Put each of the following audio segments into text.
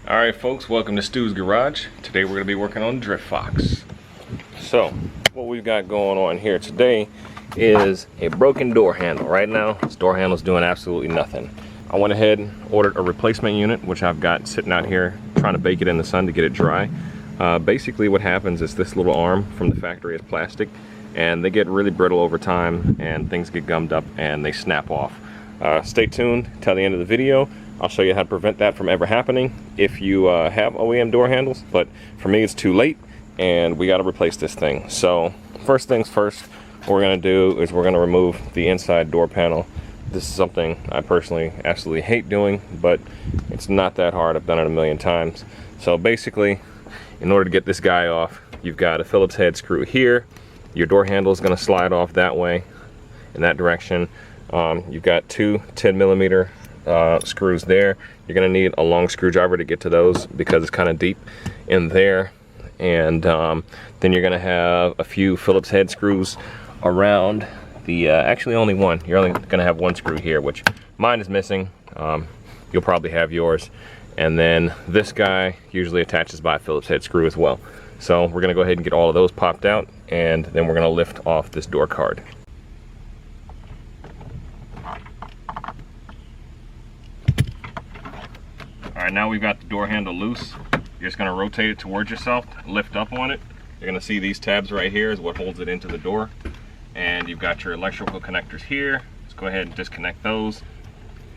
Alright folks, welcome to Stu's Garage. Today we're going to be working on Drift Fox. So, what we've got going on here today is a broken door handle. Right now, this door handle is doing absolutely nothing. I went ahead and ordered a replacement unit, which I've got sitting out here trying to bake it in the sun to get it dry. Basically what happens is this little arm from the factory is plastic, and they get really brittle over time, and things get gummed up and they snap off. Stay tuned till the end of the video. I'll show you how to prevent that from ever happening if you have OEM door handles, but for me it's too late and we got to replace this thing. So first things first, what we're going to do is we're going to remove the inside door panel. This is something I personally absolutely hate doing, but it's not that hard. I've done it a million times. So basically, in order to get this guy off, you've got a Phillips head screw here. Your door handle is going to slide off that way, in that direction. You've got two 10mm screws there. You're going to need a long screwdriver to get to those because it's kind of deep in there. And then you're going to have a few Phillips head screws around the actually only one. You're only going to have one screw here, which mine is missing. You'll probably have yours. And then this guy usually attaches by a Phillips head screw as well. So we're going to go ahead and get all of those popped out, and then we're going to lift off this door card. Alright, now we've got the door handle loose. You're just going to rotate it towards yourself, lift up on it. You're going to see these tabs right here is what holds it into the door. And you've got your electrical connectors here. Let's go ahead and disconnect those.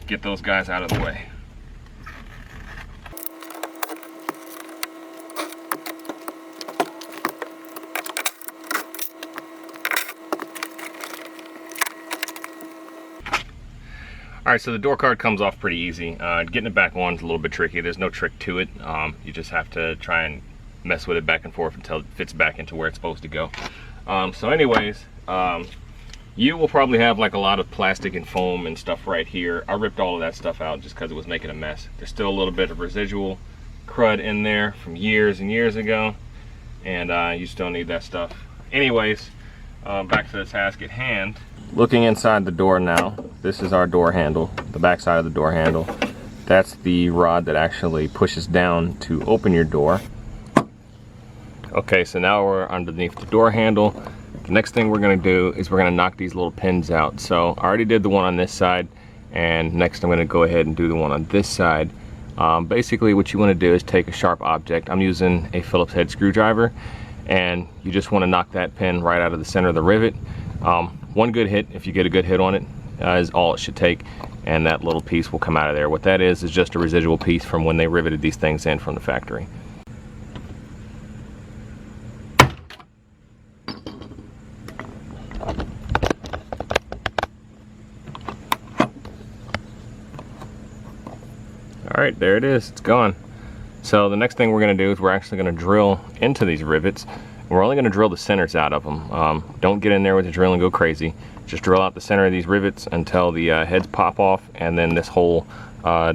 Get those guys out of the way. Alright, so the door card comes off pretty easy. Getting it back on is a little bit tricky. There's no trick to it. You just have to try and mess with it back and forth until it fits back into where it's supposed to go. So anyways, you will probably have like a lot of plastic and foam and stuff right here. I ripped all of that stuff out just because it was making a mess. There's still a little bit of residual crud in there from years and years ago, and you still need that stuff. Anyways, back to the task at hand. Looking inside the door now, this is our door handle, the back side of the door handle. That's the rod that actually pushes down to open your door. Okay, so now we're underneath the door handle. The next thing we're going to do is we're going to knock these little pins out. So I already did the one on this side, and next I'm going to go ahead and do the one on this side. Basically what you want to do is take a sharp object. I'm using a Phillips head screwdriver, and you just want to knock that pin right out of the center of the rivet. One good hit, if you get a good hit on it, is all it should take, and that little piece will come out of there. What that is just a residual piece from when they riveted these things in from the factory. Alright, there it is, it's gone. So the next thing we're going to do is we're actually going to drill into these rivets. We're only going to drill the centers out of them. Don't get in there with the drill and go crazy. Just drill out the center of these rivets until the heads pop off, and then this whole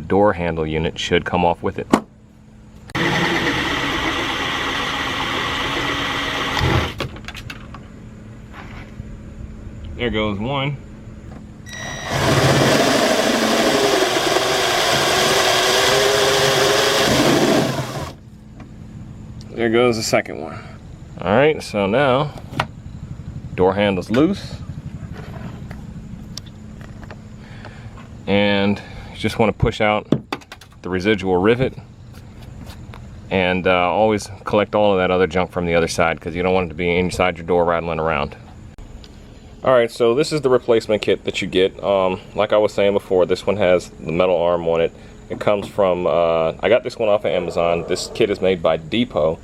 door handle unit should come off with it. There goes one. There goes the second one. Alright, so now door handle's loose, and you just want to push out the residual rivet, and always collect all of that other junk from the other side because you don't want it to be inside your door rattling around. Alright, so this is the replacement kit that you get. Like I was saying before, this one has the metal arm on it. It comes from, I got this one off of Amazon. This kit is made by Depot.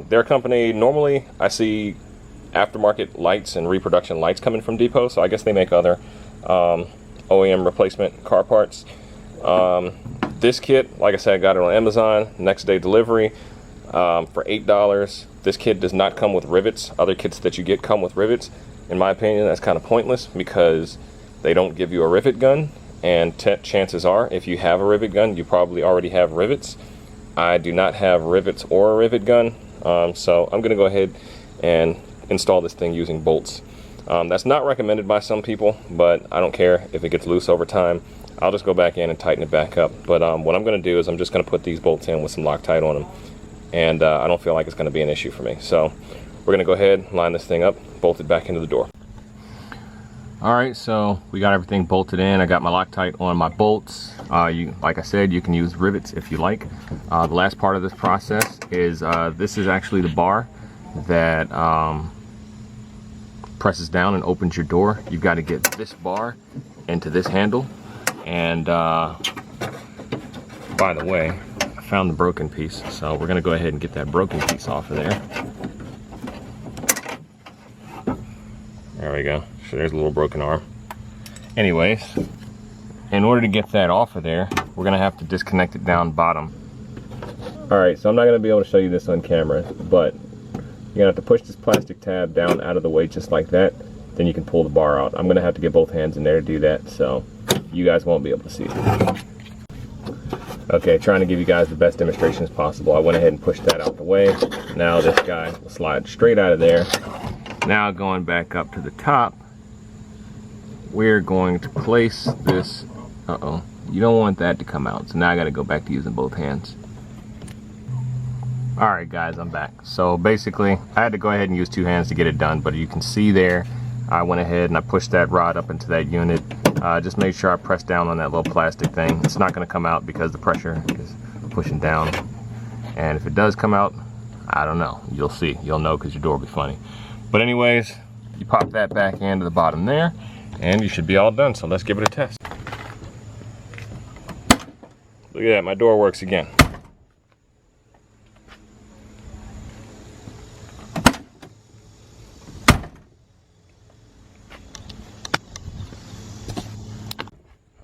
Their company, normally I see aftermarket lights and reproduction lights coming from Depot, so I guess they make other OEM replacement car parts. This kit, like I said, I got it on Amazon, next day delivery for $8. This kit does not come with rivets. Other kits that you get come with rivets. In my opinion, that's kind of pointless because they don't give you a rivet gun, and chances are if you have a rivet gun, you probably already have rivets. I do not have rivets or a rivet gun, so I'm going to go ahead and install this thing using bolts. That's not recommended by some people, but I don't care if it gets loose over time. I'll just go back in and tighten it back up. But what I'm going to do is I'm just going to put these bolts in with some Loctite on them, and I don't feel like it's going to be an issue for me. So we're going to go ahead, line this thing up, bolt it back into the door. All right, so we got everything bolted in. I got my Loctite on my bolts. Like I said, you can use rivets if you like. The last part of this process is this is actually the bar that presses down and opens your door. You've got to get this bar into this handle. And by the way, I found the broken piece, so we're gonna go ahead and get that broken piece off of there. There we go. So there's a little broken arm. Anyways, in order to get that off of there, we're gonna have to disconnect it down bottom. All right, so I'm not gonna be able to show you this on camera, but you're gonna have to push this plastic tab down out of the way just like that. Then you can pull the bar out. I'm gonna have to get both hands in there to do that, so you guys won't be able to see it. Okay, trying to give you guys the best demonstration as possible. I went ahead and pushed that out the way. Now this guy will slide straight out of there. Now going back up to the top, we're going to place this, you don't want that to come out. So now I gotta go back to using both hands. All right guys, I'm back. So basically, I had to go ahead and use two hands to get it done, but you can see there, I went ahead and I pushed that rod up into that unit. Just made sure I pressed down on that little plastic thing. It's not gonna come out because the pressure is pushing down. And if it does come out, I don't know. You'll see, you'll know because your door will be funny. But anyways, you pop that back into the bottom there and you should be all done. So let's give it a test. Look at that, my door works again.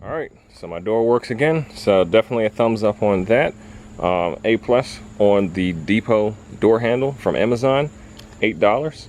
All right, so my door works again. So definitely a thumbs up on that. A+ on the depot door handle from Amazon, $8.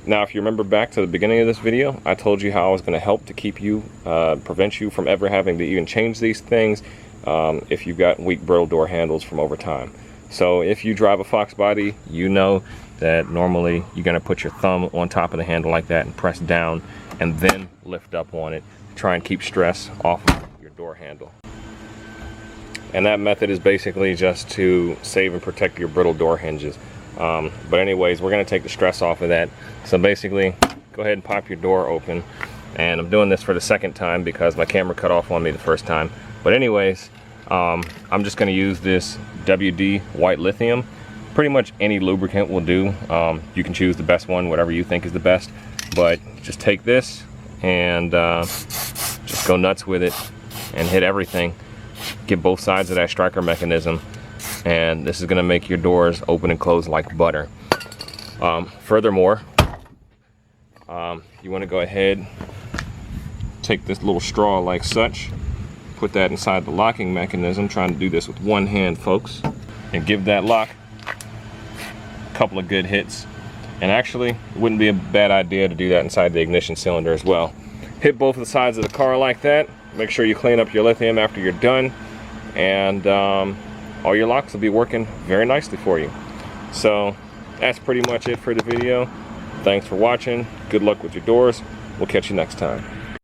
Now if you remember back to the beginning of this video, I told you how I was going to help to keep you, prevent you from ever having to even change these things if you've got weak brittle door handles from over time. So if you drive a Foxbody, you know that normally you're going to put your thumb on top of the handle like that and press down and then lift up on it. Try and keep stress off of your door handle. And that method is basically just to save and protect your brittle door hinges. But anyways, we're going to take the stress off of that. So basically, go ahead and pop your door open. And I'm doing this for the second time because my camera cut off on me the first time. But anyways, I'm just going to use this WD white lithium. Pretty much any lubricant will do. You can choose the best one, whatever you think is the best. But just take this and just go nuts with it and hit everything. Get both sides of that striker mechanism, and this is going to make your doors open and close like butter. Furthermore, you want to go ahead, take this little straw like such, put that inside the locking mechanism. Trying to do this with one hand, folks, and give that lock a couple of good hits. And actually, it wouldn't be a bad idea to do that inside the ignition cylinder as well. Hit both of the sides of the car like that. Make sure you clean up your lithium after you're done, and all your locks will be working very nicely for you. So that's pretty much it for the video. Thanks for watching. Good luck with your doors. We'll catch you next time.